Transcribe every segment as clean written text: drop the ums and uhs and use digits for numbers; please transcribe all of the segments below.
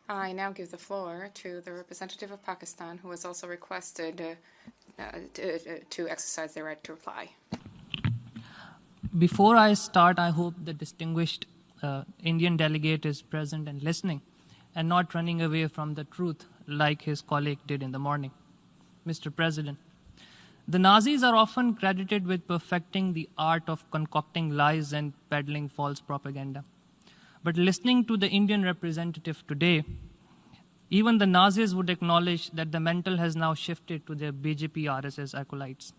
I now give the floor to the representative of Pakistan, who has also requested to exercise their right to reply. Before I start, I hope the distinguished Indian delegate is present and listening and not running away from the truth like his colleague did in the morning. Mr. President, the Nazis are often credited with perfecting the art of concocting lies and peddling false propaganda. But listening to the Indian representative today, even the Nazis would acknowledge that the mantle has now shifted to their BJP RSS acolytes.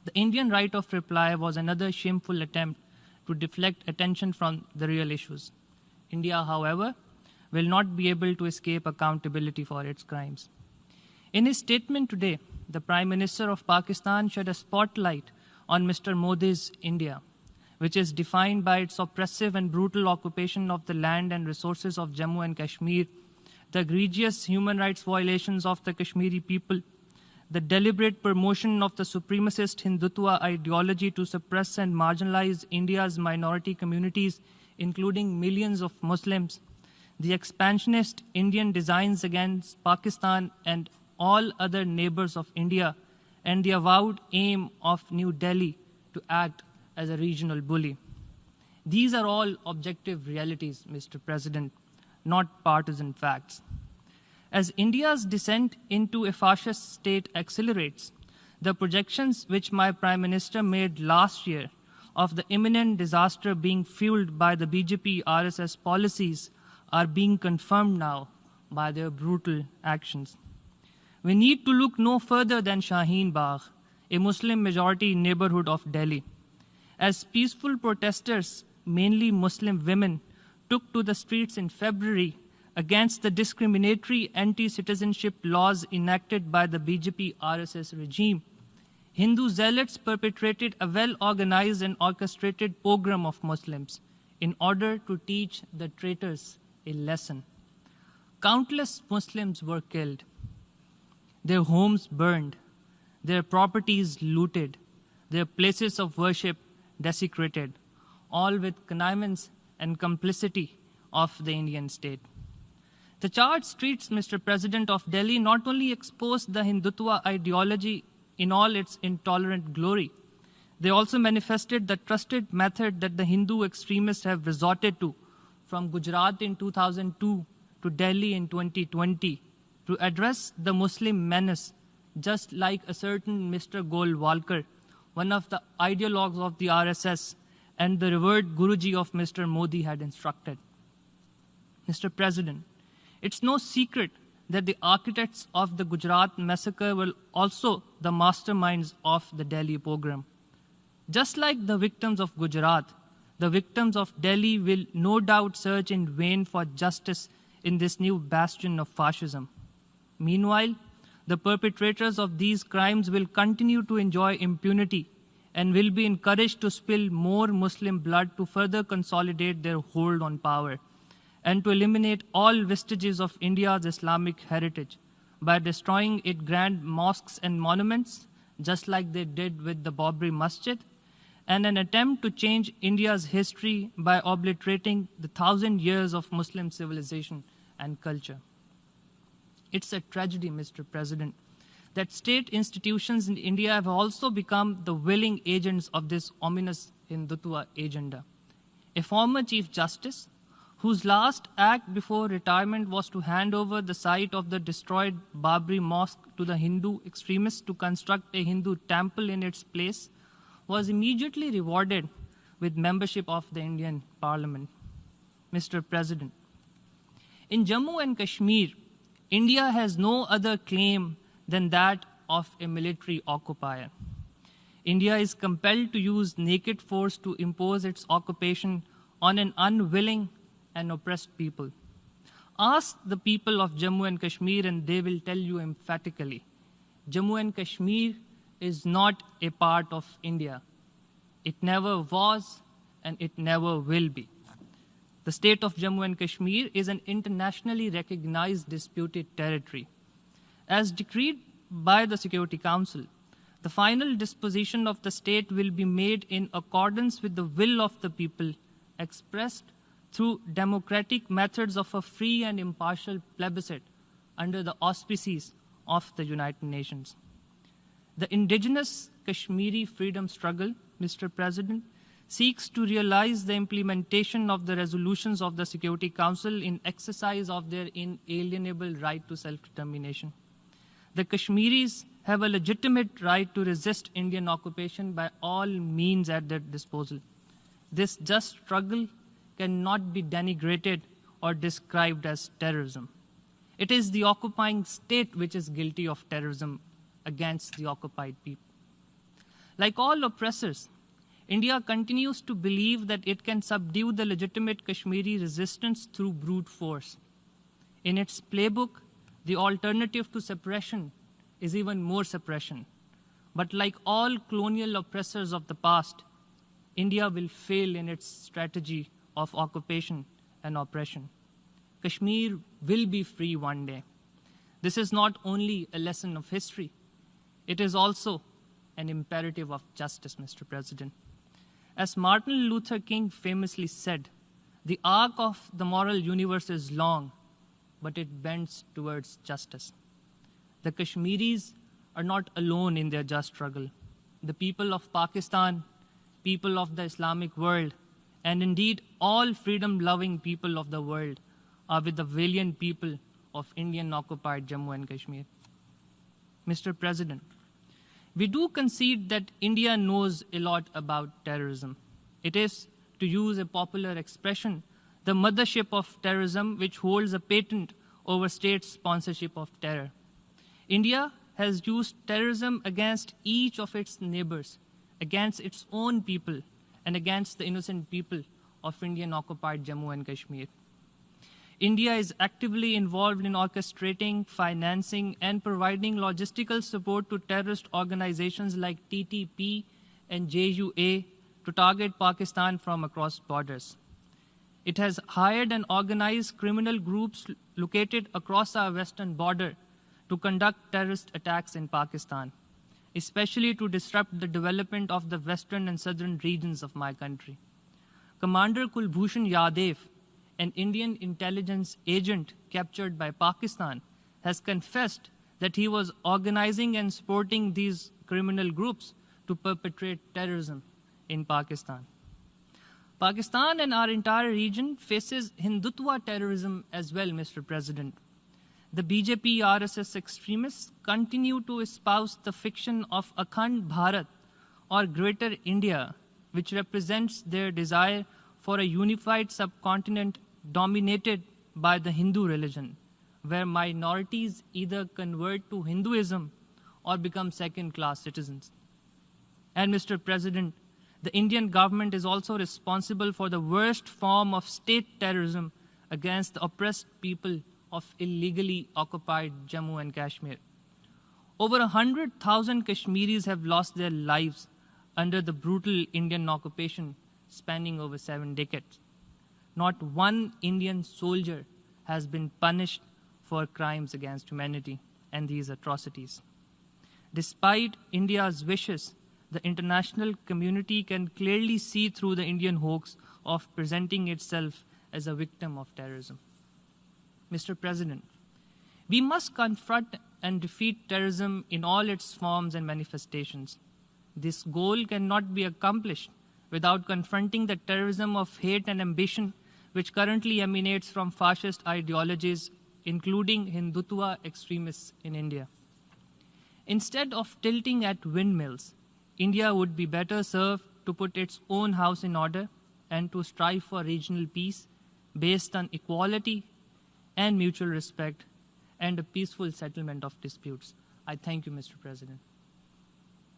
The Indian right of reply was another shameful attempt to deflect attention from the real issues. India, however, will not be able to escape accountability for its crimes. In his statement today, the Prime Minister of Pakistan shed a spotlight on Mr. Modi's India, which is defined by its oppressive and brutal occupation of the land and resources of Jammu and Kashmir, the egregious human rights violations of the Kashmiri people, the deliberate promotion of the supremacist Hindutva ideology to suppress and marginalize India's minority communities, including millions of Muslims, the expansionist Indian designs against Pakistan and all other neighbors of India, and the avowed aim of New Delhi to act as a regional bully. These are all objective realities, Mr. President, not partisan facts. As India's descent into a fascist state accelerates, the projections which my Prime Minister made last year of the imminent disaster being fueled by the BJP RSS policies are being confirmed now by their brutal actions. We need to look no further than Shaheen Bagh, a Muslim-majority neighborhood of Delhi. As peaceful protesters, mainly Muslim women, took to the streets in February against the discriminatory anti-citizenship laws enacted by the BJP RSS regime, Hindu zealots perpetrated a well-organized and orchestrated pogrom of Muslims in order to teach the traitors a lesson. Countless Muslims were killed, their homes burned, their properties looted, their places of worship desecrated, all with connivance and complicity of the Indian state. The charged streets, Mr. President, of Delhi not only exposed the Hindutva ideology in all its intolerant glory, they also manifested the trusted method that the Hindu extremists have resorted to from Gujarat in 2002 to Delhi in 2020 to address the Muslim menace, just like a certain Mr. Golwalkar, one of the ideologues of the RSS and the revered Guruji of Mr. Modi had instructed. Mr. President, it's no secret that the architects of the Gujarat massacre were also the masterminds of the Delhi pogrom. Just like the victims of Gujarat, the victims of Delhi will no doubt search in vain for justice in this new bastion of fascism. Meanwhile, the perpetrators of these crimes will continue to enjoy impunity and will be encouraged to spill more Muslim blood to further consolidate their hold on power and to eliminate all vestiges of India's Islamic heritage by destroying its grand mosques and monuments, just like they did with the Babri Masjid, and an attempt to change India's history by obliterating the 1,000 years of Muslim civilization and culture. It's a tragedy, Mr. President, that state institutions in India have also become the willing agents of this ominous Hindutva agenda. A former Chief Justice, whose last act before retirement was to hand over the site of the destroyed Babri Mosque to the Hindu extremists to construct a Hindu temple in its place, was immediately rewarded with membership of the Indian Parliament. Mr. President, in Jammu and Kashmir, India has no other claim than that of a military occupier. India is compelled to use naked force to impose its occupation on an unwilling and oppressed people. Ask the people of Jammu and Kashmir and they will tell you emphatically, Jammu and Kashmir is not a part of India. It never was and it never will be. The state of Jammu and Kashmir is an internationally recognized disputed territory. As decreed by the Security Council, the final disposition of the state will be made in accordance with the will of the people, expressed through democratic methods of a free and impartial plebiscite under the auspices of the United Nations. The indigenous Kashmiri freedom struggle, Mr. President, seeks to realize the implementation of the resolutions of the Security Council in exercise of their inalienable right to self-determination. The Kashmiris have a legitimate right to resist Indian occupation by all means at their disposal. This just struggle cannot be denigrated or described as terrorism. It is the occupying state which is guilty of terrorism against the occupied people. Like all oppressors, India continues to believe that it can subdue the legitimate Kashmiri resistance through brute force. In its playbook, the alternative to suppression is even more suppression. But like all colonial oppressors of the past, India will fail in its strategy of occupation and oppression. Kashmir will be free one day. This is not only a lesson of history, it is also an imperative of justice, Mr. President. As Martin Luther King famously said, the arc of the moral universe is long, but it bends towards justice. The Kashmiris are not alone in their just struggle. The people of Pakistan, people of the Islamic world, and indeed all freedom-loving people of the world are with the valiant people of Indian-occupied Jammu and Kashmir. Mr. President, we do concede that India knows a lot about terrorism. It is, to use a popular expression, the mothership of terrorism which holds a patent over state sponsorship of terror. India has used terrorism against each of its neighbors, against its own people, and against the innocent people of Indian-occupied Jammu and Kashmir. India is actively involved in orchestrating, financing, and providing logistical support to terrorist organizations like TTP and JUA to target Pakistan from across borders. It has hired and organized criminal groups located across our western border to conduct terrorist attacks in Pakistan, especially to disrupt the development of the western and southern regions of my country. Commander Kulbhushan Yadav, an Indian intelligence agent captured by Pakistan, has confessed that he was organizing and supporting these criminal groups to perpetrate terrorism in Pakistan. Pakistan and our entire region faces Hindutva terrorism as well, Mr. President. The BJP RSS extremists continue to espouse the fiction of Akhand Bharat or Greater India, which represents their desire for a unified subcontinent dominated by the Hindu religion, where minorities either convert to Hinduism or become second-class citizens. And Mr. President, the Indian government is also responsible for the worst form of state terrorism against the oppressed people of illegally occupied Jammu and Kashmir. Over 100,000 Kashmiris have lost their lives under the brutal Indian occupation spanning over 7 decades. Not one Indian soldier has been punished for crimes against humanity and these atrocities. Despite India's wishes, the international community can clearly see through the Indian hoax of presenting itself as a victim of terrorism. Mr. President, we must confront and defeat terrorism in all its forms and manifestations. This goal cannot be accomplished without confronting the terrorism of hate and ambition which currently emanates from fascist ideologies, including Hindutva extremists in India. Instead of tilting at windmills, India would be better served to put its own house in order and to strive for regional peace based on equality and mutual respect and a peaceful settlement of disputes. I thank you, Mr. President.